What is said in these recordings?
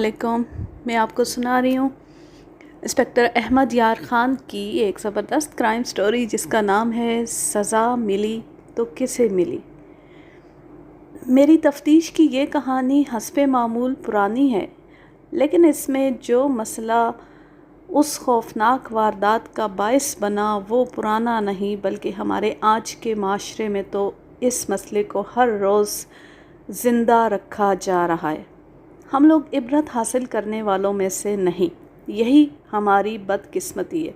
علیکم. میں آپ کو سنا رہی ہوں انسپیکٹر احمد یار خان کی ایک زبردست کرائم سٹوری جس کا نام ہے سزا ملی تو کسے ملی. میری تفتیش کی یہ کہانی حسب معمول پرانی ہے، لیکن اس میں جو مسئلہ اس خوفناک واردات کا باعث بنا وہ پرانا نہیں، بلکہ ہمارے آج کے معاشرے میں تو اس مسئلے کو ہر روز زندہ رکھا جا رہا ہے. ہم لوگ عبرت حاصل کرنے والوں میں سے نہیں، یہی ہماری بدقسمتی ہے.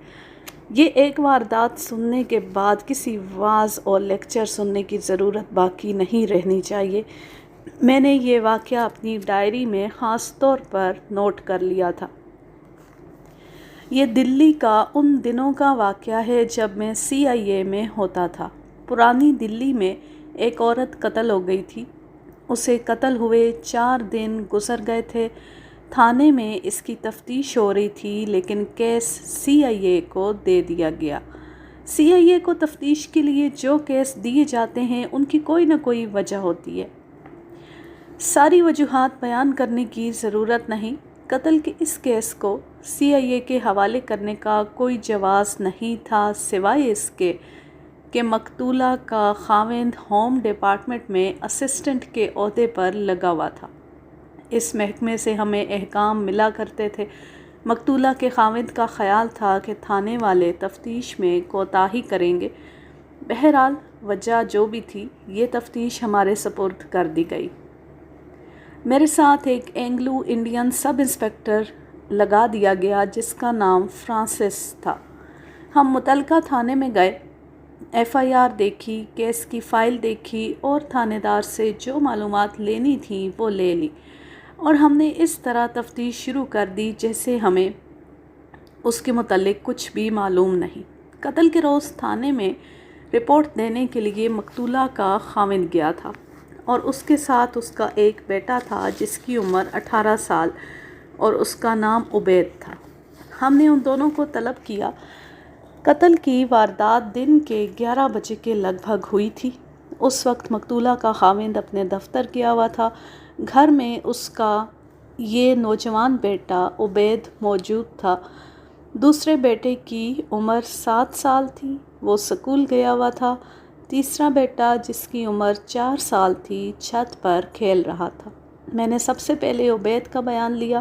یہ ایک واردات سننے کے بعد کسی واعظ اور لیکچر سننے کی ضرورت باقی نہیں رہنی چاہیے. میں نے یہ واقعہ اپنی ڈائری میں خاص طور پر نوٹ کر لیا تھا. یہ دلی کا ان دنوں کا واقعہ ہے جب میں CIA میں ہوتا تھا. پرانی دلی میں ایک عورت قتل ہو گئی تھی. اسے قتل ہوئے 4 دن گزر گئے تھے. تھانے میں اس کی تفتیش ہو رہی تھی، لیکن کیس CIA کو دے دیا گیا. CIA کو تفتیش کے لیے جو کیس دیے جاتے ہیں ان کی کوئی نہ کوئی وجہ ہوتی ہے. ساری وجوہات بیان کرنے کی ضرورت نہیں. قتل کے اس کیس کو CIA کے حوالے کرنے کا کوئی جواز نہیں تھا، سوائے اس کے کہ مقتولہ کا خاوند ہوم ڈپارٹمنٹ میں اسسٹنٹ کے عہدے پر لگا ہوا تھا. اس محکمے سے ہمیں احکام ملا کرتے تھے. مقتولہ کے خاوند کا خیال تھا کہ تھانے والے تفتیش میں کوتاہی کریں گے. بہرحال وجہ جو بھی تھی، یہ تفتیش ہمارے سپرد کر دی گئی. میرے ساتھ ایک اینگلو انڈین سب انسپیکٹر لگا دیا گیا جس کا نام فرانسس تھا. ہم متعلقہ تھانے میں گئے، FIR دیکھی، کیس کی فائل دیکھی اور تھانے دار سے جو معلومات لینی تھی وہ لے لی، اور ہم نے اس طرح تفتیش شروع کر دی جیسے ہمیں اس کے متعلق کچھ بھی معلوم نہیں. قتل کے روز تھانے میں رپورٹ دینے کے لیے مقتولہ کا خاوند گیا تھا، اور اس کے ساتھ اس کا ایک بیٹا تھا جس کی عمر 18 سال اور اس کا نام عبید تھا. ہم نے ان دونوں کو طلب کیا. قتل کی واردات دن کے 11 بجے کے لگ بھگ ہوئی تھی. اس وقت مقتولہ کا خاوند اپنے دفتر گیا ہوا تھا. گھر میں اس کا یہ نوجوان بیٹا عبید موجود تھا. دوسرے بیٹے کی عمر 7 سال تھی، وہ سکول گیا ہوا تھا. تیسرا بیٹا جس کی عمر 4 سال تھی چھت پر کھیل رہا تھا. میں نے سب سے پہلے عبید کا بیان لیا.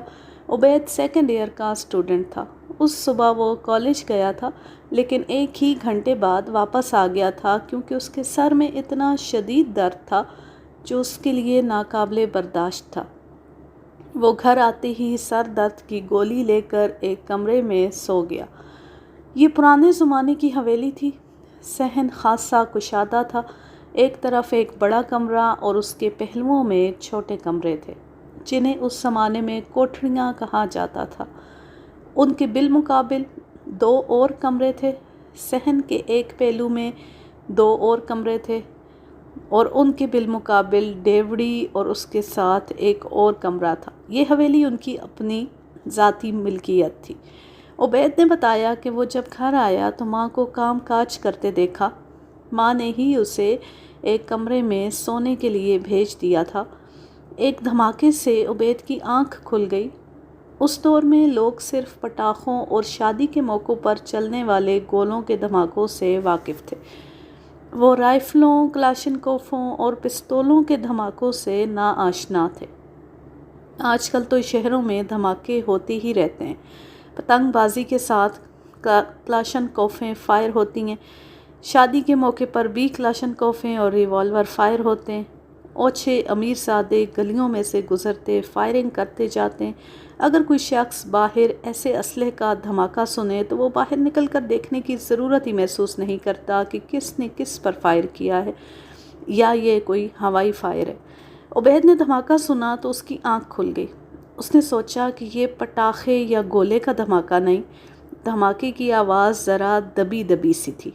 عبید 2nd ایئر کا اسٹوڈنٹ تھا. اس صبح وہ کالج گیا تھا، لیکن 1 ہی گھنٹے بعد واپس آ گیا تھا کیونکہ اس کے سر میں اتنا شدید درد تھا جو اس کے لیے ناقابل برداشت تھا. وہ گھر آتے ہی سر درد کی گولی لے کر ایک کمرے میں سو گیا. یہ پرانے زمانے کی حویلی تھی. صحن خاصا کشادہ تھا. ایک طرف ایک بڑا کمرہ اور اس کے پہلوؤں میں چھوٹے کمرے تھے جنہیں اس زمانے میں کوٹھریاں کہا جاتا تھا. ان کے بالمقابل 2 اور کمرے تھے. صحن کے ایک پہلو میں 2 اور کمرے تھے اور ان کے بالمقابل ڈیوڑی اور اس کے ساتھ ایک اور کمرہ تھا. یہ حویلی ان کی اپنی ذاتی ملکیت تھی. عبید نے بتایا کہ وہ جب گھر آیا تو ماں کو کام کاج کرتے دیکھا. ماں نے ہی اسے ایک کمرے میں سونے کے لیے بھیج دیا تھا. ایک دھماکے سے عبید کی آنکھ کھل گئی. اس دور میں لوگ صرف پٹاخوں اور شادی کے موقعوں پر چلنے والے گولوں کے دھماکوں سے واقف تھے. وہ رائفلوں، کلاشنکوفوں اور پستولوں کے دھماکوں سے ناآشنا تھے. آج کل تو شہروں میں دھماکے ہوتے ہی رہتے ہیں. پتنگ بازی کے ساتھ کلاشنکوفیں فائر ہوتی ہیں. شادی کے موقع پر بھی کلاشنکوفیں اور ریوالور فائر ہوتے ہیں. اوچھے امیر زادے گلیوں میں سے گزرتے فائرنگ کرتے جاتے ہیں. اگر کوئی شخص باہر ایسے اسلحے کا دھماکہ سنے تو وہ باہر نکل کر دیکھنے کی ضرورت ہی محسوس نہیں کرتا کہ کس نے کس پر فائر کیا ہے یا یہ کوئی ہوائی فائر ہے. عبید نے دھماکہ سنا تو اس کی آنکھ کھل گئی. اس نے سوچا کہ یہ پٹاخے یا گولے کا دھماکہ نہیں، دھماکے کی آواز ذرا دبی دبی سی تھی.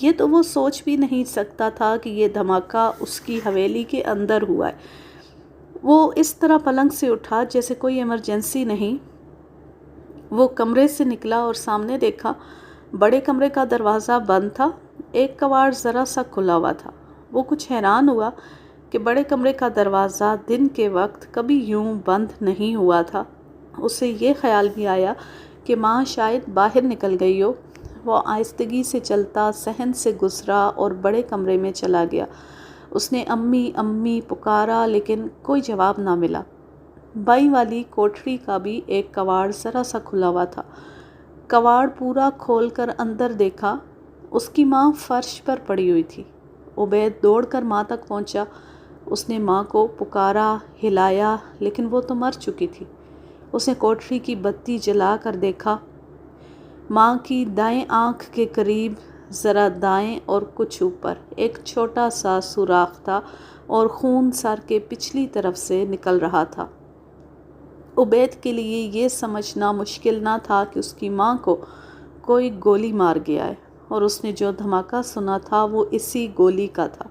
یہ تو وہ سوچ بھی نہیں سکتا تھا کہ یہ دھماکہ اس کی حویلی کے اندر ہوا ہے. وہ اس طرح پلنگ سے اٹھا جیسے کوئی ایمرجنسی نہیں. وہ کمرے سے نکلا اور سامنے دیکھا. بڑے کمرے کا دروازہ بند تھا. ایک کواڑ ذرا سا کھلا ہوا تھا. وہ کچھ حیران ہوا کہ بڑے کمرے کا دروازہ دن کے وقت کبھی یوں بند نہیں ہوا تھا۔ اسے یہ خیال بھی آیا کہ ماں شاید باہر نکل گئی ہو۔ وہ آہستگی سے چلتا صحن سے گزرا اور بڑے کمرے میں چلا گیا۔ اس نے امی امی پکارا لیکن کوئی جواب نہ ملا۔ بائیں والی کوٹھری کا بھی ایک کواڑ ذرا سا کھلا ہوا تھا۔ کواڑ پورا کھول کر اندر دیکھا، اس کی ماں فرش پر پڑی ہوئی تھی۔ عبید دوڑ کر ماں تک پہنچا۔ اس نے ماں کو پکارا، ہلایا، لیکن وہ تو مر چکی تھی۔ اس نے کوٹھری کی بتی جلا کر دیکھا۔ ماں کی دائیں آنکھ کے قریب ذرا دائیں اور کچھ اوپر ایک چھوٹا سا سوراخ تھا اور خون سر کے پچھلی طرف سے نکل رہا تھا۔ عبید کے لیے یہ سمجھنا مشکل نہ تھا کہ اس کی ماں کو کوئی گولی مار گیا ہے، اور اس نے جو دھماکہ سنا تھا وہ اسی گولی کا تھا۔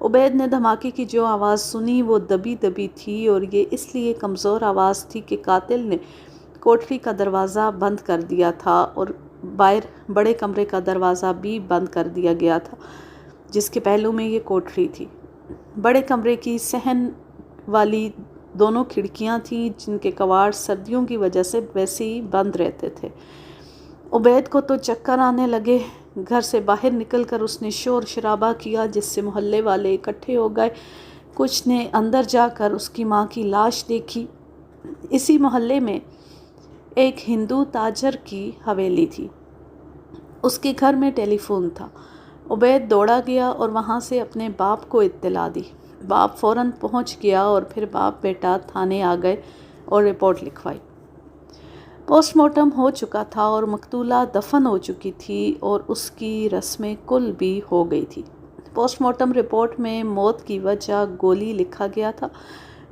عبید نے دھماکے کی جو آواز سنی وہ دبی دبی تھی، اور یہ اس لیے کمزور آواز تھی کہ قاتل نے کوٹھری کا دروازہ بند کر دیا تھا اور باہر بڑے کمرے کا دروازہ بھی بند کر دیا گیا تھا جس کے پہلو میں یہ کوٹھری تھی۔ بڑے کمرے کی صحن والی دونوں کھڑکیاں تھیں جن کے کواڑ سردیوں کی وجہ سے ویسے ہی بند رہتے تھے۔ عبید کو تو چکر آنے لگے۔ گھر سے باہر نکل کر اس نے شور شرابہ کیا جس سے محلے والے اکٹھے ہو گئے۔ کچھ نے اندر جا کر اس کی ماں کی لاش دیکھی۔ اسی محلے میں ایک ہندو تاجر کی حویلی تھی۔ اس کے گھر میں ٹیلی فون تھا۔ عبید دوڑا گیا اور وہاں سے اپنے باپ کو اطلاع دی۔ باپ فوراً پہنچ گیا اور پھر باپ بیٹا تھانے آ گئے اور رپورٹ لکھوائی۔ پوسٹ مارٹم ہو چکا تھا اور مقتولہ دفن ہو چکی تھی اور اس کی رسمیں کل بھی ہو گئی تھی۔ پوسٹ مارٹم رپورٹ میں موت کی وجہ گولی لکھا گیا تھا۔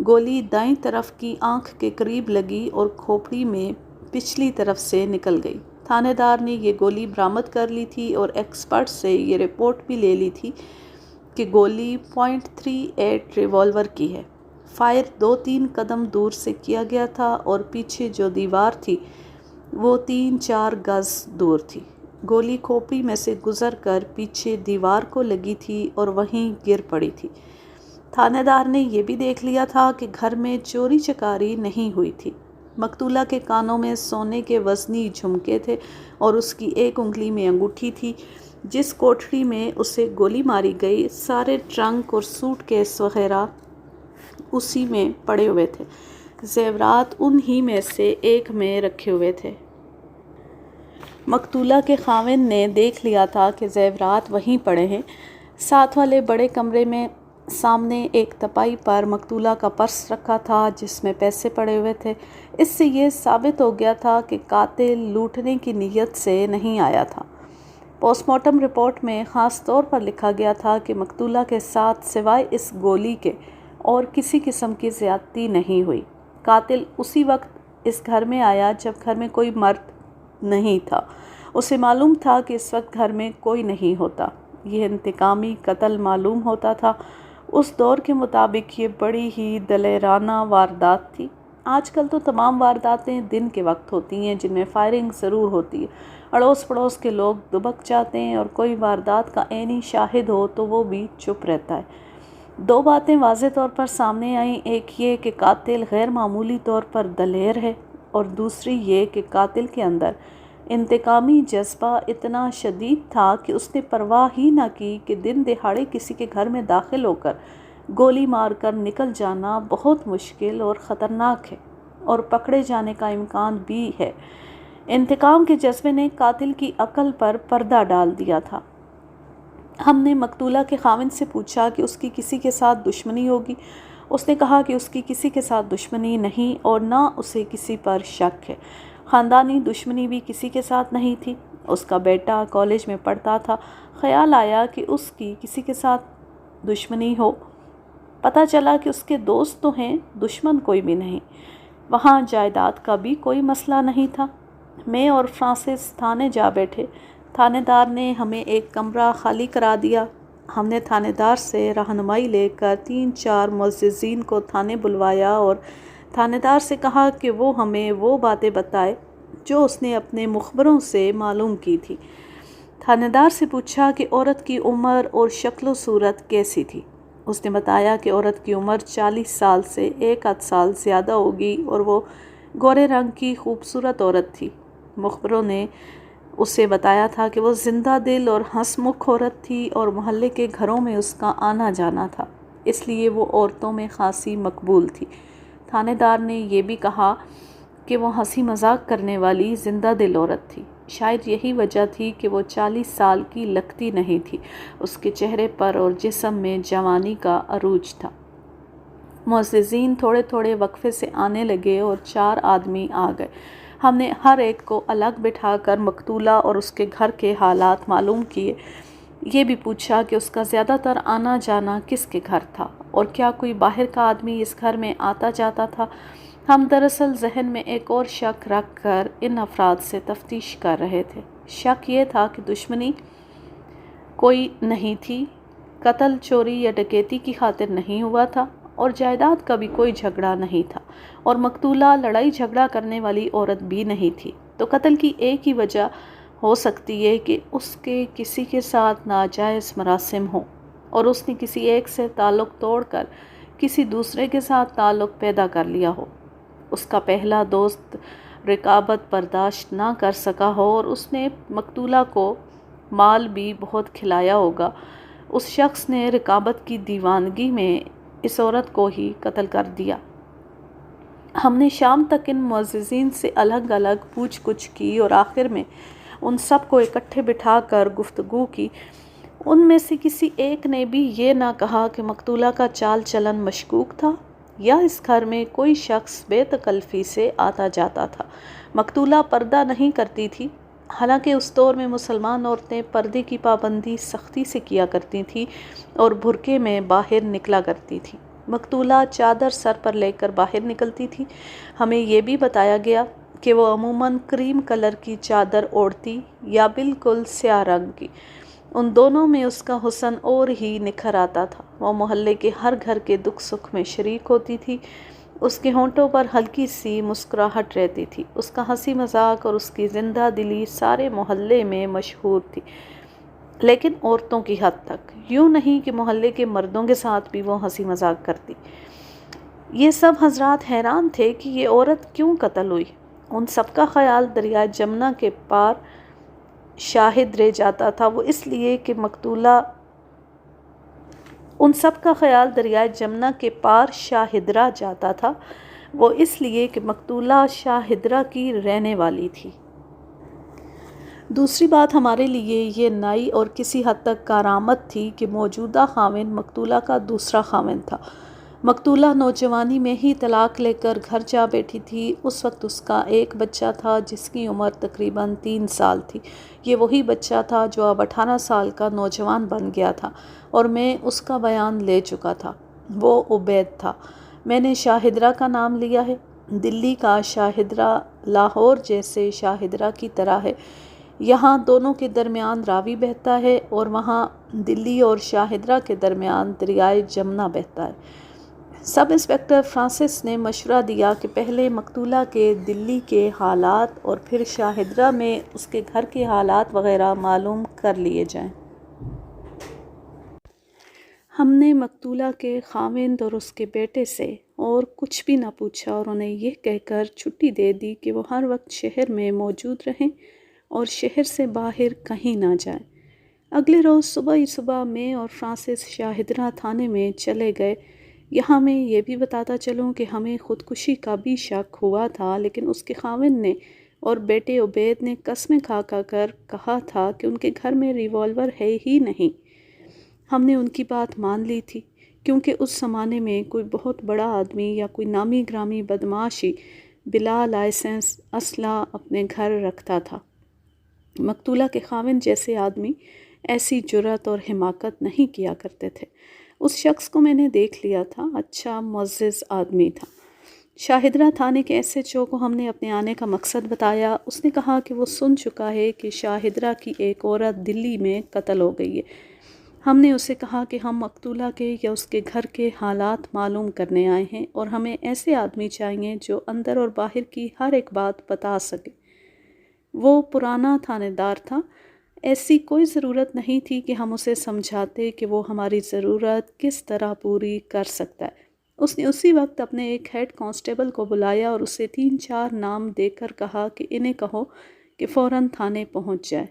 گولی دائیں طرف کی آنکھ کے قریب لگی اور کھوپڑی میں پچھلی طرف سے نکل گئی۔ تھانے دار نے یہ گولی برآمد کر لی تھی اور ایکسپرٹ سے یہ رپورٹ بھی لے لی تھی کہ گولی .38 ریوالور کی ہے۔ فائر 2-3 قدم دور سے کیا گیا تھا اور پیچھے جو دیوار تھی وہ 3-4 گز دور تھی۔ گولی کھوپڑی میں سے گزر کر پیچھے دیوار کو لگی تھی اور وہیں گر پڑی تھی۔ تھانے دار نے یہ بھی دیکھ لیا تھا کہ گھر میں چوری چکاری نہیں ہوئی تھی۔ مقتولہ کے کانوں میں سونے کے وزنی جھمکے تھے اور اس کی ایک انگلی میں انگوٹھی تھی۔ جس کوٹھری میں اسے گولی ماری گئی سارے ٹرنک اور سوٹ کیس وغیرہ اسی میں پڑے ہوئے تھے۔ زیورات انہی میں سے ایک میں رکھے ہوئے تھے۔ مقتولہ کے خاوند نے دیکھ لیا تھا کہ زیورات وہیں پڑے ہیں۔ ساتھ والے بڑے کمرے میں سامنے ایک تپائی پر مقتولہ کا پرس رکھا تھا جس میں پیسے پڑے ہوئے تھے۔ اس سے یہ ثابت ہو گیا تھا کہ قاتل لوٹنے کی نیت سے نہیں آیا تھا۔ پوسٹ مارٹم رپورٹ میں خاص طور پر لکھا گیا تھا کہ مقتولہ کے ساتھ سوائے اس گولی کے اور کسی قسم کی زیادتی نہیں ہوئی۔ قاتل اسی وقت اس گھر میں آیا جب گھر میں کوئی مرد نہیں تھا۔ اسے معلوم تھا کہ اس وقت گھر میں کوئی نہیں ہوتا۔ یہ انتقامی قتل معلوم ہوتا تھا۔ اس دور کے مطابق یہ بڑی ہی دلیرانہ واردات تھی۔ آج کل تو تمام وارداتیں دن کے وقت ہوتی ہیں جن میں فائرنگ ضرور ہوتی ہے۔ اڑوس پڑوس کے لوگ دبک جاتے ہیں اور کوئی واردات کا عینی شاہد ہو تو وہ بھی چپ رہتا ہے۔ دو باتیں واضح طور پر سامنے آئیں، ایک یہ کہ قاتل غیر معمولی طور پر دلیر ہے اور دوسری یہ کہ قاتل کے اندر انتقامی جذبہ اتنا شدید تھا کہ اس نے پرواہ ہی نہ کی کہ دن دہاڑے کسی کے گھر میں داخل ہو کر گولی مار کر نکل جانا بہت مشکل اور خطرناک ہے اور پکڑے جانے کا امکان بھی ہے۔ انتقام کے جذبے نے قاتل کی عقل پر پردہ ڈال دیا تھا۔ ہم نے مقتولہ کے خاوند سے پوچھا کہ اس کی کسی کے ساتھ دشمنی ہوگی۔ اس نے کہا کہ اس کی کسی کے ساتھ دشمنی نہیں اور نہ اسے کسی پر شک ہے۔ خاندانی دشمنی بھی کسی کے ساتھ نہیں تھی۔ اس کا بیٹا کالج میں پڑھتا تھا۔ خیال آیا کہ اس کی کسی کے ساتھ دشمنی ہو۔ پتہ چلا کہ اس کے دوست تو ہیں، دشمن کوئی بھی نہیں۔ وہاں جائیداد کا بھی کوئی مسئلہ نہیں تھا۔ میں اور فرانسس تھانے جا بیٹھے۔ تھانے دار نے ہمیں ایک کمرہ خالی کرا دیا۔ ہم نے تھانے دار سے رہنمائی لے کر 3-4 معززین کو تھانے بلوایا اور تھانے دار سے کہا کہ وہ ہمیں وہ باتیں بتائے جو اس نے اپنے مخبروں سے معلوم کی تھی۔ تھانے دار سے پوچھا کہ عورت کی عمر اور شکل و صورت کیسی تھی۔ اس نے بتایا کہ عورت کی عمر 40 سال سے 1 سال زیادہ ہوگی اور وہ گورے رنگ کی خوبصورت عورت تھی۔ مخبروں نے اسے بتایا تھا کہ وہ زندہ دل اور ہنس مکھ عورت تھی اور محلے کے گھروں میں اس کا آنا جانا تھا، اس لیے وہ عورتوں میں خاصی مقبول تھی۔ تھانے دار نے یہ بھی کہا کہ وہ ہنسی مذاق کرنے والی زندہ دل عورت تھی۔ شاید یہی وجہ تھی کہ وہ 40 سال کی لگتی نہیں تھی۔ اس کے چہرے پر اور جسم میں جوانی کا عروج تھا۔ معززین تھوڑے تھوڑے وقفے سے آنے لگے اور 4 آدمی آ گئے۔ ہم نے ہر ایک کو الگ بٹھا کر مقتولہ اور اس کے گھر کے حالات معلوم کیے۔ یہ بھی پوچھا کہ اس کا زیادہ تر آنا جانا کس کے گھر تھا اور کیا کوئی باہر کا آدمی اس گھر میں آتا جاتا تھا۔ ہم دراصل ذہن میں ایک اور شک رکھ کر ان افراد سے تفتیش کر رہے تھے۔ شک یہ تھا کہ دشمنی کوئی نہیں تھی، قتل چوری یا ڈکیتی کی خاطر نہیں ہوا تھا اور جائیداد کا بھی کوئی جھگڑا نہیں تھا، اور مقتولہ لڑائی جھگڑا کرنے والی عورت بھی نہیں تھی۔ تو قتل کی ایک ہی وجہ ہو سکتی ہے کہ اس کے کسی کے ساتھ ناجائز مراسم ہوں اور اس نے کسی ایک سے تعلق توڑ کر کسی دوسرے کے ساتھ تعلق پیدا کر لیا ہو۔ اس کا پہلا دوست رقابت برداشت نہ کر سکا ہو اور اس نے مقتولہ کو مال بھی بہت کھلایا ہوگا۔ اس شخص نے رقابت کی دیوانگی میں اس عورت کو ہی قتل کر دیا۔ ہم نے شام تک ان معززین سے الگ الگ پوچھ گچھ کی اور آخر میں ان سب کو اکٹھے بٹھا کر گفتگو کی۔ ان میں سے کسی ایک نے بھی یہ نہ کہا کہ مقتولہ کا چال چلن مشکوک تھا یا اس گھر میں کوئی شخص بے تکلفی سے آتا جاتا تھا۔ مقتولہ پردہ نہیں کرتی تھی، حالانکہ اس دور میں مسلمان عورتیں پردے کی پابندی سختی سے کیا کرتی تھیں اور برقعے میں باہر نکلا کرتی تھیں۔ مقتولہ چادر سر پر لے کر باہر نکلتی تھی۔ ہمیں یہ بھی بتایا گیا کہ وہ عموماً کریم کلر کی چادر اوڑھتی یا بالکل سیاہ رنگ کی۔ ان دونوں میں اس کا حسن اور ہی نکھر آتا تھا۔ وہ محلے کے ہر گھر کے دکھ سکھ میں شریک ہوتی تھی۔ اس کے ہونٹوں پر ہلکی سی مسکراہٹ رہتی تھی۔ اس کا ہنسی مذاق اور اس کی زندہ دلی سارے محلے میں مشہور تھی، لیکن عورتوں کی حد تک، یوں نہیں کہ محلے کے مردوں کے ساتھ بھی وہ ہنسی مذاق کرتی۔ یہ سب حضرات حیران تھے کہ یہ عورت کیوں قتل ہوئی۔ ان سب کا خیال دریائے جمنا کے پار شاہد رہ جاتا تھا، وہ اس لیے کہ مقتولہ ان سب کا خیال دریائے جمنا کے پار شاہدرہ جاتا تھا، وہ اس لیے کہ مقتولہ شاہدرہ کی رہنے والی تھی۔ دوسری بات ہمارے لیے یہ نئی اور کسی حد تک کارآمد تھی کہ موجودہ خاوند مقتولہ کا دوسرا خاوند تھا۔ مقتولہ نوجوانی میں ہی طلاق لے کر گھر جا بیٹھی تھی۔ اس وقت اس کا ایک بچہ تھا جس کی عمر تقریباً 3 سال تھی۔ یہ وہی بچہ تھا جو اب 18 سال کا نوجوان بن گیا تھا اور میں اس کا بیان لے چکا تھا۔ وہ عبید تھا۔ میں نے شاہدرہ کا نام لیا ہے۔ دلی کا شاہدرہ لاہور جیسے شاہدرہ کی طرح ہے۔ یہاں دونوں کے درمیان راوی بہتا ہے اور وہاں دلی اور شاہدرہ کے درمیان دریائے جمنا بہتا ہے۔ سب انسپکٹر فرانسس نے مشورہ دیا کہ پہلے مقتولہ کے دلی کے حالات اور پھر شاہدرہ میں اس کے گھر کے حالات وغیرہ معلوم کر لیے جائیں۔ ہم نے مقتولہ کے خاوند اور اس کے بیٹے سے اور کچھ بھی نہ پوچھا اور انہیں یہ کہہ کر چھٹی دے دی کہ وہ ہر وقت شہر میں موجود رہیں اور شہر سے باہر کہیں نہ جائیں۔ اگلے روز صبح ہی صبح میں اور فرانسس شاہدرہ تھانے میں چلے گئے۔ یہاں میں یہ بھی بتاتا چلوں کہ ہمیں خودکشی کا بھی شک ہوا تھا، لیکن اس کے خاوند نے اور بیٹے عبید نے قسمیں کھا کر کہا تھا کہ ان کے گھر میں ریوالور ہے ہی نہیں۔ ہم نے ان کی بات مان لی تھی، کیونکہ اس زمانے میں کوئی بہت بڑا آدمی یا کوئی نامی گرامی بدمعاش ہی بلا لائسنس اسلحہ اپنے گھر رکھتا تھا۔ مقتولہ کے خاوند جیسے آدمی ایسی جرأت اور حماقت نہیں کیا کرتے تھے۔ اس شخص کو میں نے دیکھ لیا تھا، اچھا معزز آدمی تھا۔ شاہدرہ تھانے کے ایس ایچ او کو ہم نے اپنے آنے کا مقصد بتایا۔ اس نے کہا کہ وہ سن چکا ہے کہ شاہدرہ کی ایک عورت دلی میں قتل ہو گئی ہے۔ ہم نے اسے کہا کہ ہم مقتولہ کے یا اس کے گھر کے حالات معلوم کرنے آئے ہیں اور ہمیں ایسے آدمی چاہیے جو اندر اور باہر کی ہر ایک بات بتا سکے۔ وہ پرانا تھانے دار تھا، ایسی کوئی ضرورت نہیں تھی کہ ہم اسے سمجھاتے کہ وہ ہماری ضرورت کس طرح پوری کر سکتا ہے۔ اس نے اسی وقت اپنے ایک ہیڈ کانسٹیبل کو بلایا اور اسے 3-4 نام دے کر کہا کہ انہیں کہو کہ فوراً تھانے پہنچ جائے۔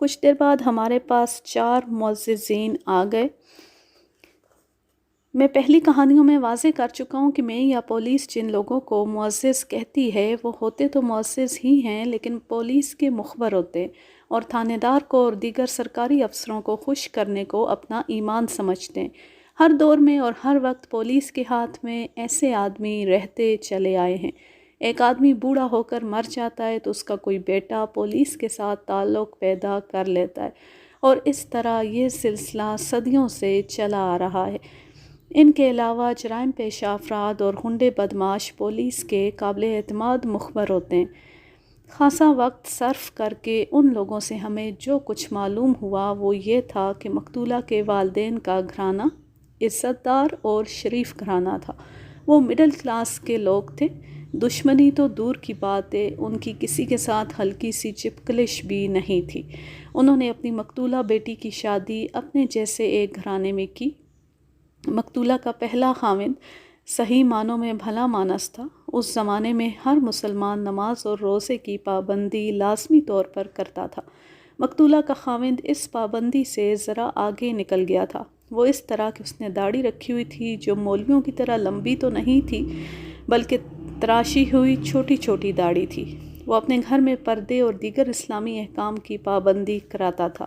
کچھ دیر بعد ہمارے پاس 4 معززین آ گئے۔ میں پہلی کہانیوں میں واضح کر چکا ہوں کہ میں یا پولیس جن لوگوں کو معزز کہتی ہے وہ ہوتے تو معزز ہی ہیں، لیکن پولیس کے مخبر ہوتے ہیں اور تھانے دار کو اور دیگر سرکاری افسروں کو خوش کرنے کو اپنا ایمان سمجھتے ہیں۔ ہر دور میں اور ہر وقت پولیس کے ہاتھ میں ایسے آدمی رہتے چلے آئے ہیں۔ ایک آدمی بوڑھا ہو کر مر جاتا ہے تو اس کا کوئی بیٹا پولیس کے ساتھ تعلق پیدا کر لیتا ہے، اور اس طرح یہ سلسلہ صدیوں سے چلا آ رہا ہے۔ ان کے علاوہ جرائم پیشہ افراد اور غنڈے بدماش پولیس کے قابل اعتماد مخبر ہوتے ہیں۔ خاصا وقت صرف کر کے ان لوگوں سے ہمیں جو کچھ معلوم ہوا وہ یہ تھا کہ مقتولہ کے والدین کا گھرانہ عزت دار اور شریف گھرانہ تھا۔ وہ مڈل کلاس کے لوگ تھے۔ دشمنی تو دور کی بات ہے، ان کی کسی کے ساتھ ہلکی سی چپکلش بھی نہیں تھی۔ انہوں نے اپنی مقتولہ بیٹی کی شادی اپنے جیسے ایک گھرانے میں کی۔ مقتولہ کا پہلا خاوند صحیح معنوں میں بھلا مانس تھا۔ اس زمانے میں ہر مسلمان نماز اور روزے کی پابندی لازمی طور پر کرتا تھا۔ مقتولہ کا خاوند اس پابندی سے ذرا آگے نکل گیا تھا۔ وہ اس طرح کہ اس نے داڑھی رکھی ہوئی تھی، جو مولویوں کی طرح لمبی تو نہیں تھی بلکہ تراشی ہوئی چھوٹی چھوٹی داڑھی تھی۔ وہ اپنے گھر میں پردے اور دیگر اسلامی احکام کی پابندی کراتا تھا۔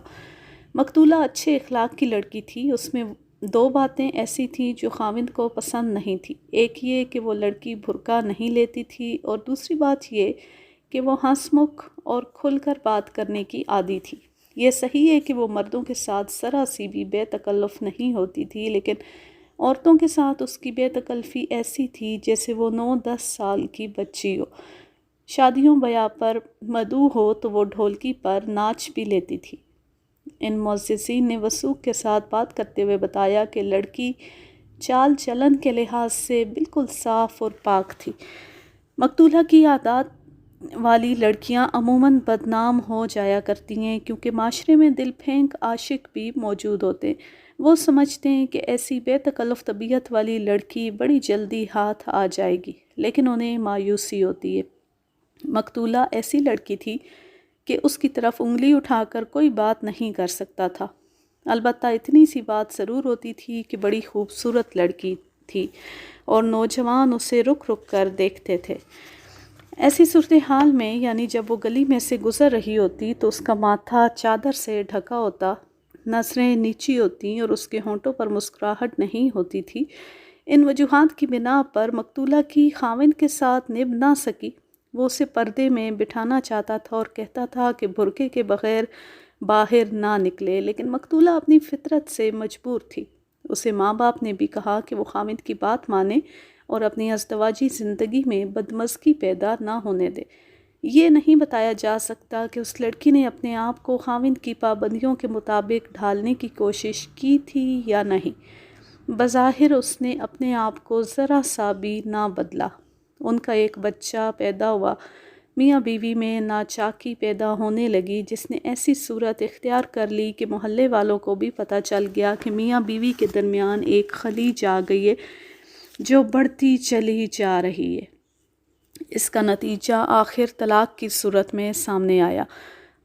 مقتولہ اچھے اخلاق کی لڑکی تھی۔ اس میں 2 باتیں ایسی تھیں جو خاوند کو پسند نہیں تھی۔ ایک یہ کہ وہ لڑکی برقع نہیں لیتی تھی، اور دوسری بات یہ کہ وہ ہنس مکھ اور کھل کر بات کرنے کی عادی تھی۔ یہ صحیح ہے کہ وہ مردوں کے ساتھ ذرا سی بھی بے تکلف نہیں ہوتی تھی، لیکن عورتوں کے ساتھ اس کی بے تکلفی ایسی تھی جیسے وہ 9-10 سال کی بچی ہو۔ شادیوں بیاہ پر مدعو ہو تو وہ ڈھولکی پر ناچ بھی لیتی تھی۔ ان معززین نے وثوق کے ساتھ بات کرتے ہوئے بتایا کہ لڑکی چال چلن کے لحاظ سے بالکل صاف اور پاک تھی۔ مقتولہ کی عادات والی لڑکیاں عموماً بدنام ہو جایا کرتی ہیں، کیونکہ معاشرے میں دل پھینک عاشق بھی موجود ہوتے ہیں۔ وہ سمجھتے ہیں کہ ایسی بے تکلف طبیعت والی لڑکی بڑی جلدی ہاتھ آ جائے گی، لیکن انہیں مایوسی ہوتی ہے۔ مقتولہ ایسی لڑکی تھی کہ اس کی طرف انگلی اٹھا کر کوئی بات نہیں کر سکتا تھا۔ البتہ اتنی سی بات ضرور ہوتی تھی کہ بڑی خوبصورت لڑکی تھی اور نوجوان اسے رک رک کر دیکھتے تھے۔ ایسی صورتحال میں، یعنی جب وہ گلی میں سے گزر رہی ہوتی تو اس کا ماتھا چادر سے ڈھکا ہوتا، نظریں نیچی ہوتی اور اس کے ہونٹوں پر مسکراہٹ نہیں ہوتی تھی، ان وجوہات کی بنا پر مقتولہ کی خاوند کے ساتھ نبھ نہ سکی۔ وہ اسے پردے میں بٹھانا چاہتا تھا اور کہتا تھا کہ برقعے کے بغیر باہر نہ نکلے، لیکن مقتولہ اپنی فطرت سے مجبور تھی۔ اسے ماں باپ نے بھی کہا کہ وہ خاوند کی بات مانے اور اپنی ازدواجی زندگی میں بدمزگی پیدا نہ ہونے دے۔ یہ نہیں بتایا جا سکتا کہ اس لڑکی نے اپنے آپ کو خاوند کی پابندیوں کے مطابق ڈھالنے کی کوشش کی تھی یا نہیں۔ بظاہر اس نے اپنے آپ کو ذرا سا بھی نہ بدلا۔ ان کا ایک بچہ پیدا ہوا۔ میاں بیوی میں ناچاکی پیدا ہونے لگی، جس نے ایسی صورت اختیار کر لی کہ محلے والوں کو بھی پتہ چل گیا کہ میاں بیوی کے درمیان ایک خلیج آ گئی ہے جو بڑھتی چلی جا رہی ہے۔ اس کا نتیجہ آخر طلاق کی صورت میں سامنے آیا۔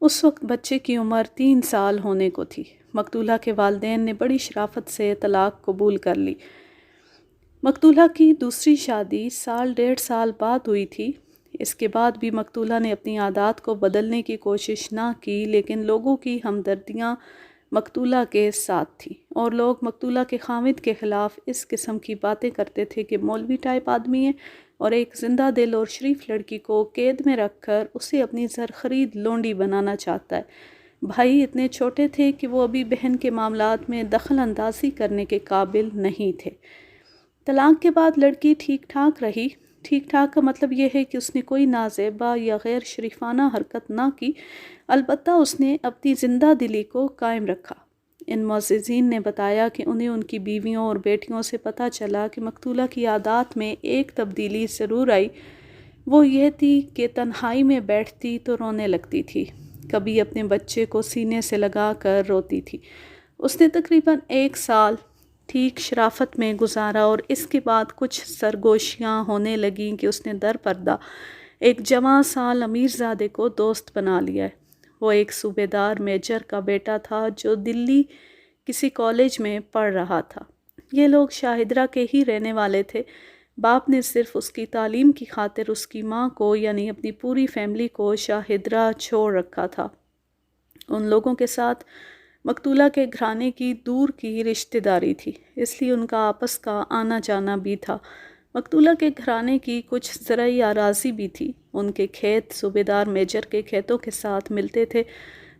اس وقت بچے کی عمر 3 سال ہونے کو تھی۔ مقتولہ کے والدین نے بڑی شرافت سے طلاق قبول کر لی۔ مقتولہ کی دوسری شادی 1.5 سال بعد ہوئی تھی۔ اس کے بعد بھی مقتولہ نے اپنی عادات کو بدلنے کی کوشش نہ کی، لیکن لوگوں کی ہمدردیاں مقتولہ کے ساتھ تھیں، اور لوگ مقتولہ کے خاوند کے خلاف اس قسم کی باتیں کرتے تھے کہ مولوی ٹائپ آدمی ہے اور ایک زندہ دل اور شریف لڑکی کو قید میں رکھ کر اسے اپنی زرخرید لونڈی بنانا چاہتا ہے۔ بھائی اتنے چھوٹے تھے کہ وہ ابھی بہن کے معاملات میں دخل اندازی کرنے کے قابل نہیں تھے۔ طلاق کے بعد لڑکی ٹھیک ٹھاک رہی۔ ٹھیک ٹھاک کا مطلب یہ ہے کہ اس نے کوئی نازیبا یا غیر شریفانہ حرکت نہ کی، البتہ اس نے اپنی زندہ دلی کو قائم رکھا۔ ان معززین نے بتایا کہ انہیں ان کی بیویوں اور بیٹیوں سے پتہ چلا کہ مقتولہ کی عادات میں ایک تبدیلی ضرور آئی۔ وہ یہ تھی کہ تنہائی میں بیٹھتی تو رونے لگتی تھی، کبھی اپنے بچے کو سینے سے لگا کر روتی تھی۔ اس نے تقریباً 1 سال ٹھیک شرافت میں گزارا اور اس کے بعد کچھ سرگوشیاں ہونے لگیں کہ اس نے در پردہ ایک جوان سال امیر زادے کو دوست بنا لیا ہے۔ وہ ایک صوبے دار میجر کا بیٹا تھا جو دلی کسی کالج میں پڑھ رہا تھا۔ یہ لوگ شاہدرہ کے ہی رہنے والے تھے۔ باپ نے صرف اس کی تعلیم کی خاطر اس کی ماں کو یعنی اپنی پوری فیملی کو شاہدرہ چھوڑ رکھا تھا۔ ان لوگوں کے ساتھ مقتولہ کے گھرانے کی دور کی رشتہ داری تھی، اس لیے ان کا آپس کا آنا جانا بھی تھا۔ مقتولہ کے گھرانے کی کچھ زرعی اراضی بھی تھی، ان کے کھیت صوبے دار میجر کے کھیتوں کے ساتھ ملتے تھے۔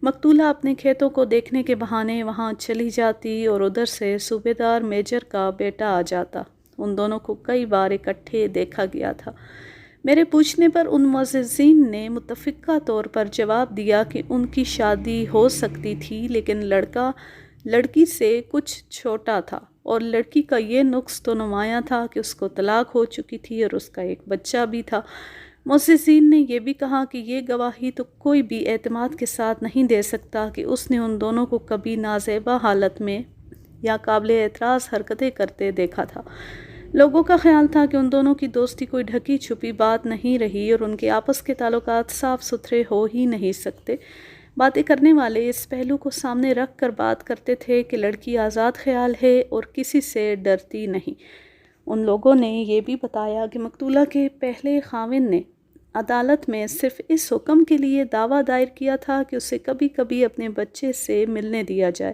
مقتولہ اپنے کھیتوں کو دیکھنے کے بہانے وہاں چلی جاتی اور ادھر سے صوبے دار میجر کا بیٹا آ جاتا۔ ان دونوں کو کئی بار اکٹھے دیکھا گیا تھا۔ میرے پوچھنے پر ان معززین نے متفقہ طور پر جواب دیا کہ ان کی شادی ہو سکتی تھی، لیکن لڑکا لڑکی سے کچھ چھوٹا تھا اور لڑکی کا یہ نقص تو نمایاں تھا کہ اس کو طلاق ہو چکی تھی اور اس کا ایک بچہ بھی تھا۔ معززین نے یہ بھی کہا کہ یہ گواہی تو کوئی بھی اعتماد کے ساتھ نہیں دے سکتا کہ اس نے ان دونوں کو کبھی نازیبا حالت میں یا قابل اعتراض حرکتیں کرتے دیکھا تھا۔ لوگوں کا خیال تھا کہ ان دونوں کی دوستی کوئی ڈھکی چھپی بات نہیں رہی اور ان کے آپس کے تعلقات صاف ستھرے ہو ہی نہیں سکتے۔ باتیں کرنے والے اس پہلو کو سامنے رکھ کر بات کرتے تھے کہ لڑکی آزاد خیال ہے اور کسی سے ڈرتی نہیں۔ ان لوگوں نے یہ بھی بتایا کہ مقتولہ کے پہلے خاوند نے عدالت میں صرف اس حکم کے لیے دعویٰ دائر کیا تھا کہ اسے کبھی کبھی اپنے بچے سے ملنے دیا جائے۔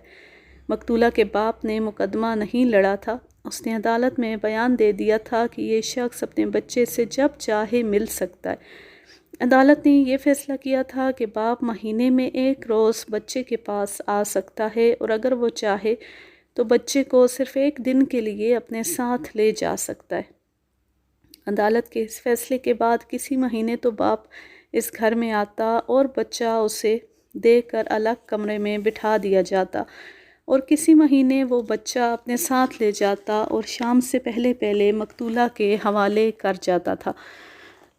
مقتولہ کے باپ نے مقدمہ نہیں لڑا تھا، اس نے عدالت میں بیان دے دیا تھا کہ یہ شخص اپنے بچے سے جب چاہے مل سکتا ہے۔ عدالت نے یہ فیصلہ کیا تھا کہ باپ مہینے میں 1 روز بچے کے پاس آ سکتا ہے اور اگر وہ چاہے تو بچے کو صرف 1 دن کے لیے اپنے ساتھ لے جا سکتا ہے۔ عدالت کے اس فیصلے کے بعد کسی مہینے تو باپ اس گھر میں آتا اور بچہ اسے دے کر الگ کمرے میں بٹھا دیا جاتا اور کسی مہینے وہ بچہ اپنے ساتھ لے جاتا اور شام سے پہلے پہلے مقتولہ کے حوالے کر جاتا تھا۔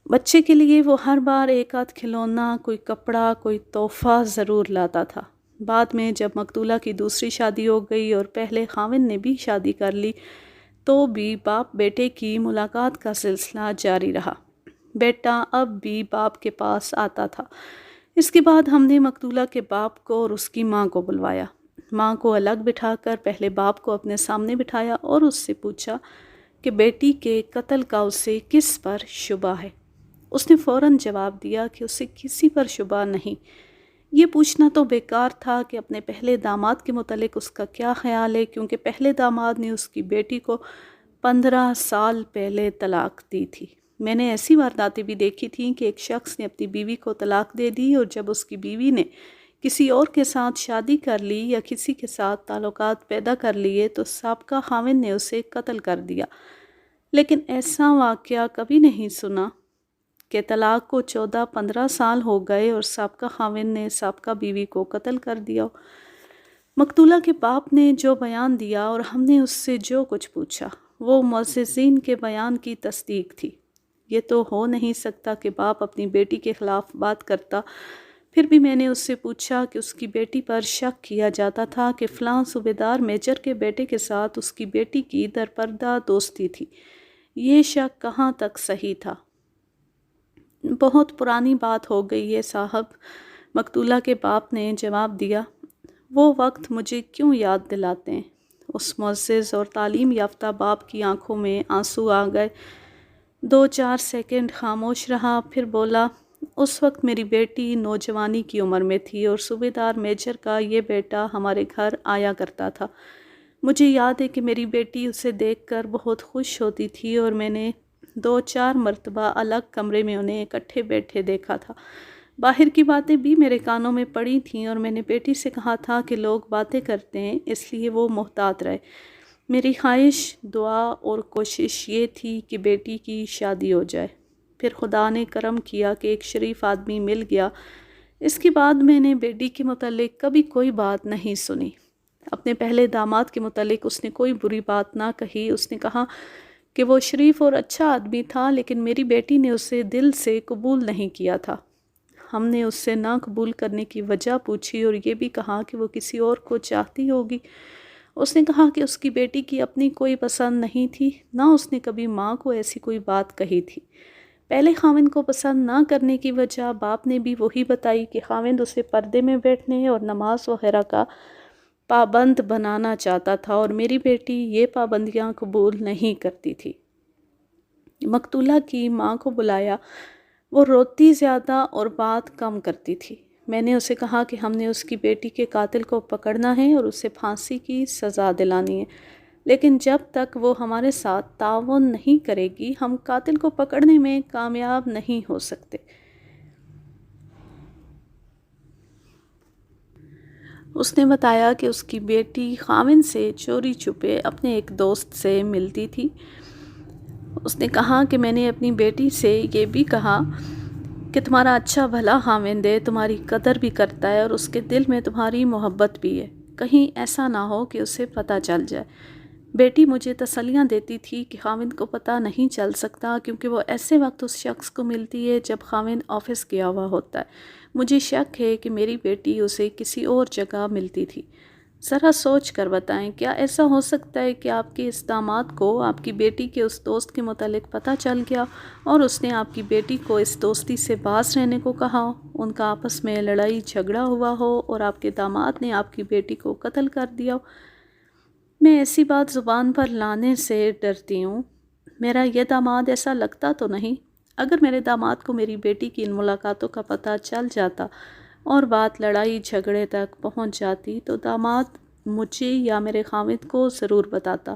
بچے کے لیے وہ ہر بار ایک آدھ کھلونا، کوئی کپڑا، کوئی تحفہ ضرور لاتا تھا۔ بعد میں جب مقتولہ کی دوسری شادی ہو گئی اور پہلے خاوند نے بھی شادی کر لی تو بھی باپ بیٹے کی ملاقات کا سلسلہ جاری رہا۔ بیٹا اب بھی باپ کے پاس آتا تھا۔ اس کے بعد ہم نے مقتولہ کے باپ کو اور اس کی ماں کو بلوایا۔ ماں کو الگ بٹھا کر پہلے باپ کو اپنے سامنے بٹھایا اور اس سے پوچھا کہ بیٹی کے قتل کا اسے کس پر شبہ ہے۔ اس نے فوراً جواب دیا کہ اسے کسی پر شبہ نہیں۔ یہ پوچھنا تو بیکار تھا کہ اپنے پہلے داماد کے متعلق اس کا کیا خیال ہے، کیونکہ پہلے داماد نے اس کی بیٹی کو 15 سال پہلے طلاق دی تھی۔ میں نے ایسی وارداتیں بھی دیکھی تھیں کہ ایک شخص نے اپنی بیوی کو طلاق دے دی اور جب اس کی بیوی نے کسی اور کے ساتھ شادی کر لی یا کسی کے ساتھ تعلقات پیدا کر لیے تو سابقہ خاوند نے اسے قتل کر دیا۔ لیکن ایسا واقعہ کبھی نہیں سنا کہ طلاق کو 14-15 سال ہو گئے اور سابقہ خاوند نے سابقہ بیوی کو قتل کر دیا۔ مقتولہ کے باپ نے جو بیان دیا اور ہم نے اس سے جو کچھ پوچھا وہ معززین کے بیان کی تصدیق تھی۔ یہ تو ہو نہیں سکتا کہ باپ اپنی بیٹی کے خلاف بات کرتا۔ پھر بھی میں نے اس سے پوچھا کہ اس کی بیٹی پر شک کیا جاتا تھا کہ فلاں صوبے دار میجر کے بیٹے کے ساتھ اس کی بیٹی کی درپردہ دوستی تھی۔ یہ شک کہاں تک صحیح تھا؟ بہت پرانی بات ہو گئی ہے صاحب، مقتولہ کے باپ نے جواب دیا۔ وہ وقت مجھے کیوں یاد دلاتے ہیں؟ اس معزز اور تعلیم یافتہ باپ کی آنکھوں میں آنسو آ گئے۔ 2-4 سیکنڈ خاموش رہا، پھر بولا، اس وقت میری بیٹی نوجوانی کی عمر میں تھی اور صوبے دار میجر کا یہ بیٹا ہمارے گھر آیا کرتا تھا۔ مجھے یاد ہے کہ میری بیٹی اسے دیکھ کر بہت خوش ہوتی تھی اور میں نے 2-4 مرتبہ الگ کمرے میں انہیں اکٹھے بیٹھے دیکھا تھا۔ باہر کی باتیں بھی میرے کانوں میں پڑی تھیں اور میں نے بیٹی سے کہا تھا کہ لوگ باتیں کرتے ہیں اس لیے وہ محتاط رہے۔ میری خواہش، دعا اور کوشش یہ تھی کہ بیٹی کی شادی ہو جائے۔ پھر خدا نے کرم کیا کہ ایک شریف آدمی مل گیا۔ اس کے بعد میں نے بیٹی کے متعلق کبھی کوئی بات نہیں سنی۔ اپنے پہلے داماد کے متعلق اس نے کوئی بری بات نہ کہی۔ اس نے کہا کہ وہ شریف اور اچھا آدمی تھا، لیکن میری بیٹی نے اسے دل سے قبول نہیں کیا تھا۔ ہم نے اس سے نہ قبول کرنے کی وجہ پوچھی اور یہ بھی کہا کہ وہ کسی اور کو چاہتی ہوگی۔ اس نے کہا کہ اس کی بیٹی کی اپنی کوئی پسند نہیں تھی، نہ اس نے کبھی ماں کو ایسی کوئی بات کہی تھی۔ پہلے خاوند کو پسند نہ کرنے کی وجہ باپ نے بھی وہی بتائی کہ خاوند اسے پردے میں بیٹھنے اور نماز وغیرہ کا پابند بنانا چاہتا تھا، اور میری بیٹی یہ پابندیاں قبول نہیں کرتی تھی۔ مقتولہ کی ماں کو بلایا، وہ روتی زیادہ اور بات کم کرتی تھی۔ میں نے اسے کہا کہ ہم نے اس کی بیٹی کے قاتل کو پکڑنا ہے اور اسے پھانسی کی سزا دلانی ہے، لیکن جب تک وہ ہمارے ساتھ تعاون نہیں کرے گی ہم قاتل کو پکڑنے میں کامیاب نہیں ہو سکتے۔ اس نے بتایا کہ اس کی بیٹی خاوند سے چوری چھپے اپنے ایک دوست سے ملتی تھی۔ اس نے کہا کہ میں نے اپنی بیٹی سے یہ بھی کہا کہ تمہارا اچھا بھلا خاوند ہے، تمہاری قدر بھی کرتا ہے اور اس کے دل میں تمہاری محبت بھی ہے، کہیں ایسا نہ ہو کہ اسے پتہ چل جائے۔ بیٹی مجھے تسلیاں دیتی تھی کہ خاوند کو پتہ نہیں چل سکتا، کیونکہ وہ ایسے وقت اس شخص کو ملتی ہے جب خاوند آفس گیا ہوا ہوتا ہے۔ مجھے شک ہے کہ میری بیٹی اسے کسی اور جگہ ملتی تھی۔ ذرا سوچ کر بتائیں، کیا ایسا ہو سکتا ہے کہ آپ کے اس داماد کو آپ کی بیٹی کے اس دوست کے متعلق پتہ چل گیا اور اس نے آپ کی بیٹی کو اس دوستی سے باز رہنے کو کہا ہو، ان کا آپس میں لڑائی جھگڑا ہوا ہو اور آپ کے داماد نے آپ کی بیٹی کو قتل کر دیا ہو؟ میں ایسی بات زبان پر لانے سے ڈرتی ہوں۔ میرا یہ داماد ایسا لگتا تو نہیں۔ اگر میرے داماد کو میری بیٹی کی ان ملاقاتوں کا پتہ چل جاتا اور بات لڑائی جھگڑے تک پہنچ جاتی تو داماد مجھے یا میرے خاوند کو ضرور بتاتا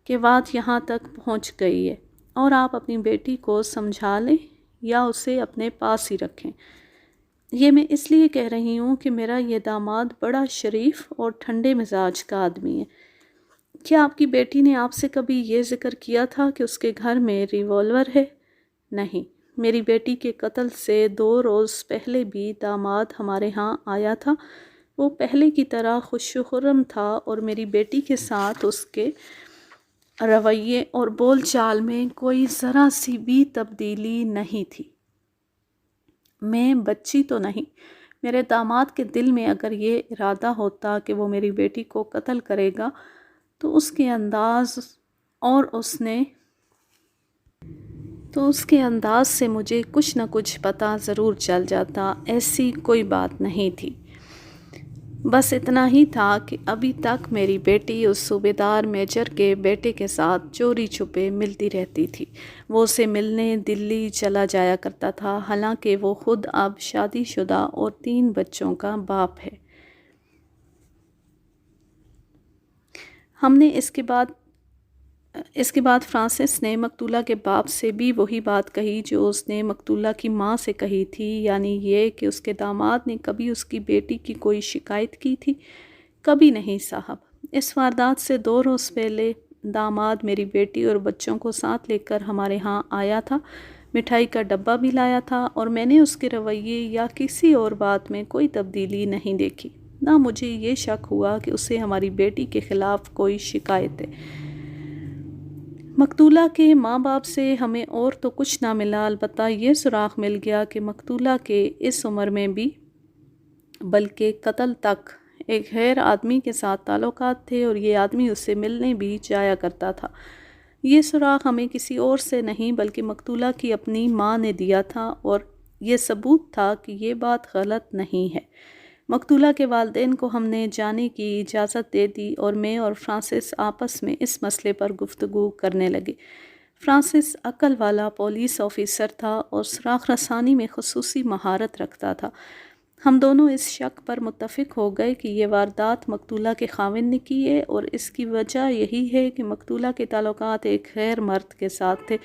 کہ بات یہاں تک پہنچ گئی ہے، اور آپ اپنی بیٹی کو سمجھا لیں یا اسے اپنے پاس ہی رکھیں۔ یہ میں اس لیے کہہ رہی ہوں کہ میرا یہ داماد بڑا شریف اور ٹھنڈے مزاج کا آدمی ہے۔ کیا آپ کی بیٹی نے آپ سے کبھی یہ ذکر کیا تھا کہ اس کے گھر میں ریوالور ہے؟ نہیں۔ میری بیٹی کے قتل سے 2 روز پہلے بھی داماد ہمارے ہاں آیا تھا۔ وہ پہلے کی طرح خوش و خرم تھا اور میری بیٹی کے ساتھ اس کے رویے اور بول چال میں کوئی ذرا سی بھی تبدیلی نہیں تھی۔ میں بچی تو نہیں۔ میرے داماد کے دل میں اگر یہ ارادہ ہوتا کہ وہ میری بیٹی کو قتل کرے گا تو اس کے انداز سے مجھے کچھ نہ کچھ پتہ ضرور چل جاتا۔ ایسی کوئی بات نہیں تھی، بس اتنا ہی تھا کہ ابھی تک میری بیٹی اس صوبیدار میجر کے بیٹے کے ساتھ چوری چھپے ملتی رہتی تھی۔ وہ اسے ملنے دلی چلا جایا کرتا تھا، حالانکہ وہ خود اب شادی شدہ اور 3 بچوں کا باپ ہے۔ ہم نے اس کے بعد فرانسس نے مقتولہ کے باپ سے بھی وہی بات کہی جو اس نے مقتولہ کی ماں سے کہی تھی، یعنی یہ کہ اس کے داماد نے کبھی اس کی بیٹی کی کوئی شکایت کی تھی۔ کبھی نہیں صاحب۔ اس واردات سے 2 روز پہلے داماد میری بیٹی اور بچوں کو ساتھ لے کر ہمارے ہاں آیا تھا، مٹھائی کا ڈبہ بھی لایا تھا، اور میں نے اس کے رویے یا کسی اور بات میں کوئی تبدیلی نہیں دیکھی۔ نہ مجھے یہ شک ہوا کہ اسے ہماری بیٹی کے خلاف کوئی شکایت ہے۔ مقتولہ کے ماں باپ سے ہمیں اور تو کچھ نہ ملا، البتہ یہ سراغ مل گیا کہ مقتولہ کے اس عمر میں بھی، بلکہ قتل تک، ایک غیر آدمی کے ساتھ تعلقات تھے اور یہ آدمی اس سے ملنے بھی جایا کرتا تھا۔ یہ سراغ ہمیں کسی اور سے نہیں بلکہ مقتولہ کی اپنی ماں نے دیا تھا، اور یہ ثبوت تھا کہ یہ بات غلط نہیں ہے۔ مقتولہ کے والدین کو ہم نے جانے کی اجازت دے دی اور میں اور فرانسس آپس میں اس مسئلے پر گفتگو کرنے لگے۔ فرانسس عقل والا پولیس آفیسر تھا اور سراغ رسانی میں خصوصی مہارت رکھتا تھا۔ ہم دونوں اس شک پر متفق ہو گئے کہ یہ واردات مقتولہ کے خاوند نے کی ہے، اور اس کی وجہ یہی ہے کہ مقتولہ کے تعلقات ایک غیر مرد کے ساتھ تھے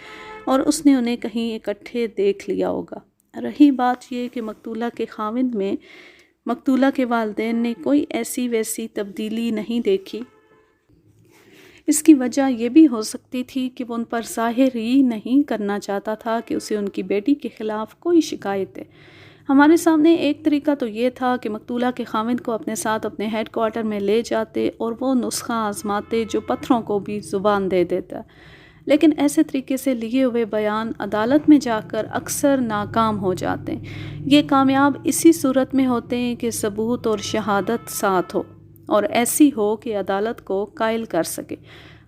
اور اس نے انہیں کہیں اکٹھے دیکھ لیا ہوگا۔ رہی بات یہ کہ مقتولہ کے خاوند میں مقتولہ کے والدین نے کوئی ایسی ویسی تبدیلی نہیں دیکھی۔ اس کی وجہ یہ بھی ہو سکتی تھی کہ وہ ان پر ظاہر ہی نہیں کرنا چاہتا تھا کہ اسے ان کی بیٹی کے خلاف کوئی شکایت ہے۔ ہمارے سامنے ایک طریقہ تو یہ تھا کہ مقتولہ کے خاوند کو اپنے ساتھ اپنے ہیڈ کوارٹر میں لے جاتے اور وہ نسخہ آزماتے جو پتھروں کو بھی زبان دے دیتا ہے۔ لیکن ایسے طریقے سے لیے ہوئے بیان عدالت میں جا کر اکثر ناکام ہو جاتے ہیں۔ یہ کامیاب اسی صورت میں ہوتے ہیں کہ ثبوت اور شہادت ساتھ ہو، اور ایسی ہو کہ عدالت کو قائل کر سکے۔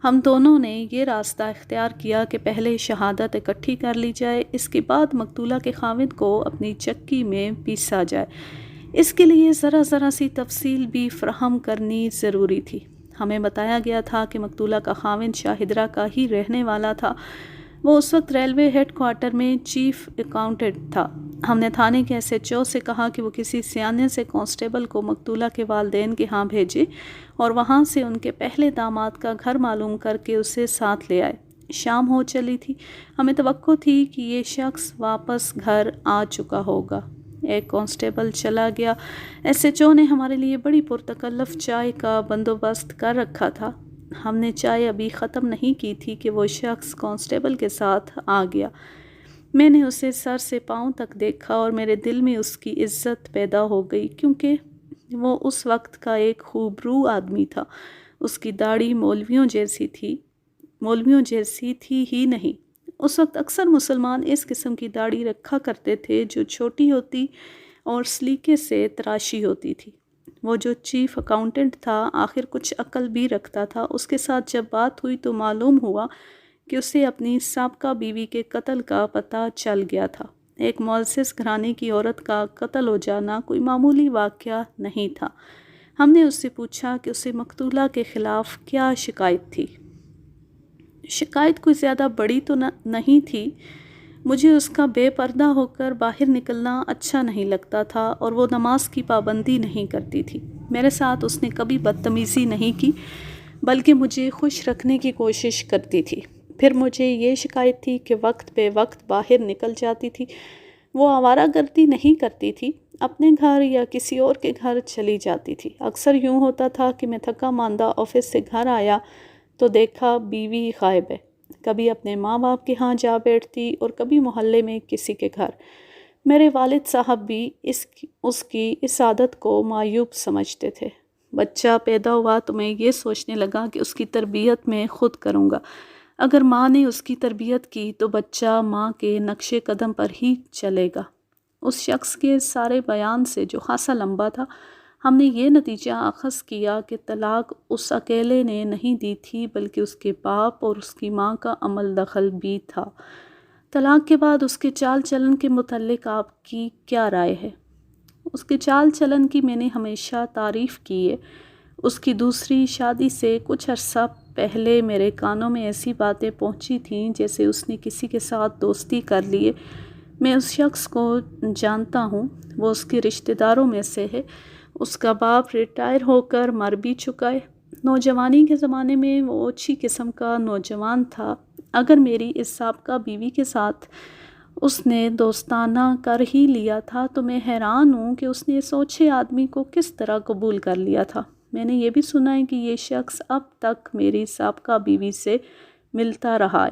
ہم دونوں نے یہ راستہ اختیار کیا کہ پہلے شہادت اکٹھی کر لی جائے، اس کے بعد مقتولہ کے خاوند کو اپنی چکی میں پیسا جائے۔ اس کے لیے ذرا سی تفصیل بھی فراہم کرنی ضروری تھی۔ ہمیں بتایا گیا تھا کہ مقتولہ کا خاوند شاہدرہ کا ہی رہنے والا تھا۔ وہ اس وقت ریلوے ہیڈ کوارٹر میں چیف اکاؤنٹنٹ تھا۔ ہم نے تھانے کے SHO سے کہا کہ وہ کسی سیانے سے کانسٹیبل کو مقتولہ کے والدین کے ہاں بھیجے اور وہاں سے ان کے پہلے داماد کا گھر معلوم کر کے اسے ساتھ لے آئے۔ شام ہو چلی تھی۔ ہمیں توقع تھی کہ یہ شخص واپس گھر آ چکا ہوگا۔ ایک کانسٹیبل چلا گیا۔ SHO نے ہمارے لیے بڑی پرتکلف چائے کا بندوبست کر رکھا تھا۔ ہم نے چائے ابھی ختم نہیں کی تھی کہ وہ شخص کانسٹیبل کے ساتھ آ گیا۔ میں نے اسے سر سے پاؤں تک دیکھا اور میرے دل میں اس کی عزت پیدا ہو گئی، کیونکہ وہ اس وقت کا ایک خوبرو آدمی تھا۔ اس کی داڑھی مولویوں جیسی تھی ہی نہیں۔ اس وقت اکثر مسلمان اس قسم کی داڑھی رکھا کرتے تھے جو چھوٹی ہوتی اور سلیقے سے تراشی ہوتی تھی۔ وہ جو چیف اکاؤنٹنٹ تھا آخر کچھ عقل بھی رکھتا تھا۔ اس کے ساتھ جب بات ہوئی تو معلوم ہوا کہ اسے اپنی سابقہ بیوی کے قتل کا پتہ چل گیا تھا۔ ایک معزز گھرانے کی عورت کا قتل ہو جانا کوئی معمولی واقعہ نہیں تھا۔ ہم نے اس سے پوچھا کہ اسے مقتولہ کے خلاف کیا شکایت تھی۔ شکایت کوئی زیادہ بڑی تو نہیں تھی۔ مجھے اس کا بے پردہ ہو کر باہر نکلنا اچھا نہیں لگتا تھا اور وہ نماز کی پابندی نہیں کرتی تھی۔ میرے ساتھ اس نے کبھی بدتمیزی نہیں کی، بلکہ مجھے خوش رکھنے کی کوشش کرتی تھی۔ پھر مجھے یہ شکایت تھی کہ وقت بے وقت باہر نکل جاتی تھی۔ وہ آوارہ گردی نہیں کرتی تھی، اپنے گھر یا کسی اور کے گھر چلی جاتی تھی۔ اکثر یوں ہوتا تھا کہ میں تھکا ماندہ آفس سے گھر آیا تو دیکھا بیوی غائب ہے۔ کبھی اپنے ماں باپ کے ہاں جا بیٹھتی اور کبھی محلے میں کسی کے گھر۔ میرے والد صاحب بھی اس کی اس عادت کو معیوب سمجھتے تھے۔ بچہ پیدا ہوا تو میں یہ سوچنے لگا کہ اس کی تربیت میں خود کروں گا۔ اگر ماں نے اس کی تربیت کی تو بچہ ماں کے نقش قدم پر ہی چلے گا۔ اس شخص کے سارے بیان سے جو خاصا لمبا تھا، ہم نے یہ نتیجہ اخذ کیا کہ طلاق اس اکیلے نے نہیں دی تھی، بلکہ اس کے باپ اور اس کی ماں کا عمل دخل بھی تھا۔ طلاق کے بعد اس کے چال چلن کے متعلق آپ کی کیا رائے ہے؟ اس کے چال چلن کی میں نے ہمیشہ تعریف کی ہے۔ اس کی دوسری شادی سے کچھ عرصہ پہلے میرے کانوں میں ایسی باتیں پہنچی تھیں جیسے اس نے کسی کے ساتھ دوستی کر لی ہے۔ میں اس شخص کو جانتا ہوں، وہ اس کے رشتہ داروں میں سے ہے۔ اس کا باپ ریٹائر ہو کر مر بھی چکا ہے۔ نوجوانی کے زمانے میں وہ اچھی قسم کا نوجوان تھا۔ اگر میری اس سابقہ بیوی کے ساتھ اس نے دوستانہ کر ہی لیا تھا تو میں حیران ہوں کہ اس نے اس اوچھے آدمی کو کس طرح قبول کر لیا تھا۔ میں نے یہ بھی سنا ہے کہ یہ شخص اب تک میری سابقہ بیوی سے ملتا رہا ہے۔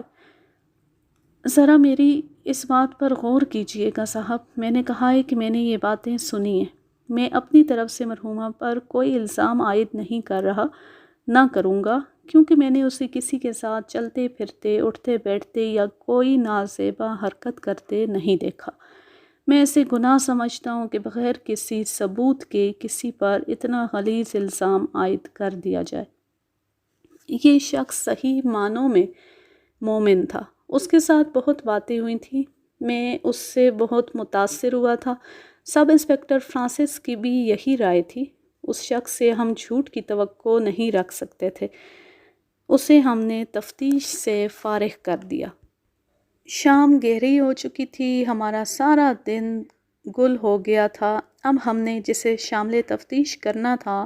ذرا میری اس بات پر غور کیجئے گا صاحب۔ میں نے کہا ہے کہ میں نے یہ باتیں سنی ہیں۔ میں اپنی طرف سے مرحومہ پر کوئی الزام عائد نہیں کر رہا، نہ کروں گا، کیونکہ میں نے اسے کسی کے ساتھ چلتے پھرتے، اٹھتے بیٹھتے یا کوئی نازیبا حرکت کرتے نہیں دیکھا۔ میں اسے گناہ سمجھتا ہوں کہ بغیر کسی ثبوت کے کسی پر اتنا غلیظ الزام عائد کر دیا جائے۔ یہ شخص صحیح معنوں میں مومن تھا۔ اس کے ساتھ بہت باتیں ہوئی تھیں۔ میں اس سے بہت متاثر ہوا تھا۔ سب انسپکٹر فرانسس کی بھی یہی رائے تھی۔ اس شخص سے ہم جھوٹ کی توقع نہیں رکھ سکتے تھے۔ اسے ہم نے تفتیش سے فارغ کر دیا۔ شام گہری ہو چکی تھی۔ ہمارا سارا دن گل ہو گیا تھا۔ اب ہم نے جسے شامل تفتیش کرنا تھا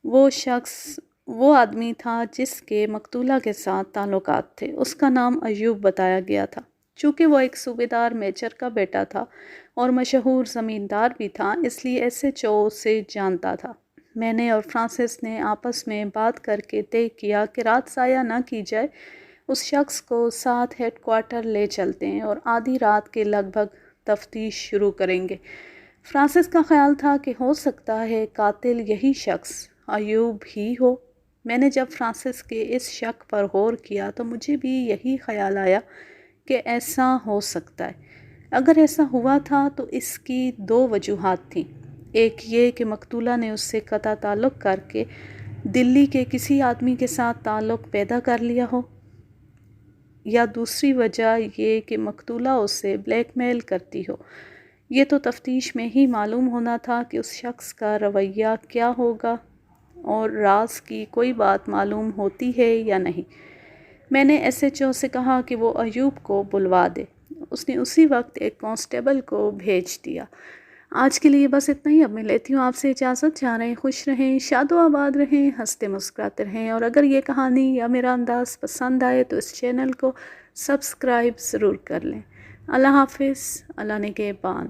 وہ شخص وہ آدمی تھا جس کے مقتولہ کے ساتھ تعلقات تھے۔ اس کا نام ایوب بتایا گیا تھا۔ چونکہ وہ ایک صوبیدار میجر کا بیٹا تھا اور مشہور زمیندار بھی تھا، اس لیے SHO اسے جانتا تھا۔ میں نے اور فرانسس نے آپس میں بات کر کے طے کیا کہ رات ضائع نہ کی جائے، اس شخص کو ساتھ ہیڈ کوارٹر لے چلتے ہیں اور آدھی رات کے لگ بھگ تفتیش شروع کریں گے۔ فرانسس کا خیال تھا کہ ہو سکتا ہے قاتل یہی شخص ایوب ہی ہو۔ میں نے جب فرانسس کے اس شک پر غور کیا تو مجھے بھی یہی خیال آیا کہ ایسا ہو سکتا ہے۔ اگر ایسا ہوا تھا تو اس کی دو وجوہات تھیں۔ ایک یہ کہ مقتولہ نے اس سے قطع تعلق کر کے دلی کے کسی آدمی کے ساتھ تعلق پیدا کر لیا ہو، یا دوسری وجہ یہ کہ مقتولہ اس سے بلیک میل کرتی ہو۔ یہ تو تفتیش میں ہی معلوم ہونا تھا کہ اس شخص کا رویہ کیا ہوگا اور راز کی کوئی بات معلوم ہوتی ہے یا نہیں۔ میں نے ایس ایچ او سے کہا کہ وہ ایوب کو بلوا دے۔ اس نے اسی وقت ایک کانسٹیبل کو بھیج دیا۔ آج کے لیے بس اتنا ہی، اب میں لیتی ہوں آپ سے اجازت۔ جا رہیں خوش رہیں، شاد و آباد رہیں، ہنستے مسکراتے رہیں، اور اگر یہ کہانی یا میرا انداز پسند آئے تو اس چینل کو سبسکرائب ضرور کر لیں۔ اللہ حافظ، اللہ نگہبان۔